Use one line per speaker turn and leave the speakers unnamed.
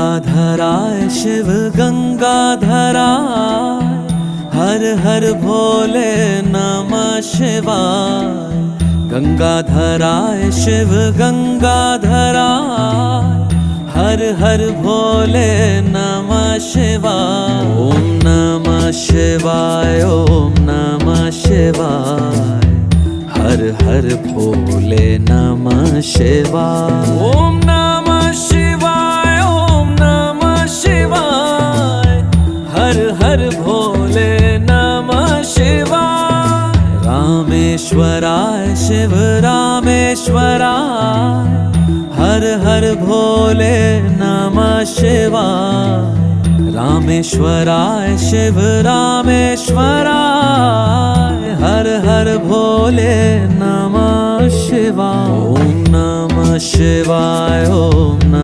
गंगाधराय शिव गंगाधराय, हर हर भोले नमः शिवाय। गंगाधराय शिव गंगाधराय, हर हर भोले नमः शिवाय। ओम नमः शिवाय, ओम नमः शिवाय, हर हर भोले नमः शिवाय। ओम नमः शिवाय, ओम नमः शिवाय, हर हर भोले नमः शिवाय। रामेश्वराय शिव रामेश्वराय, हर हर भोले नमः शिवाय। रामेश्वराय शिव रामेश्वराय, हर हर भोले नमः शिवाय। ओम नमः शिवाय, ओम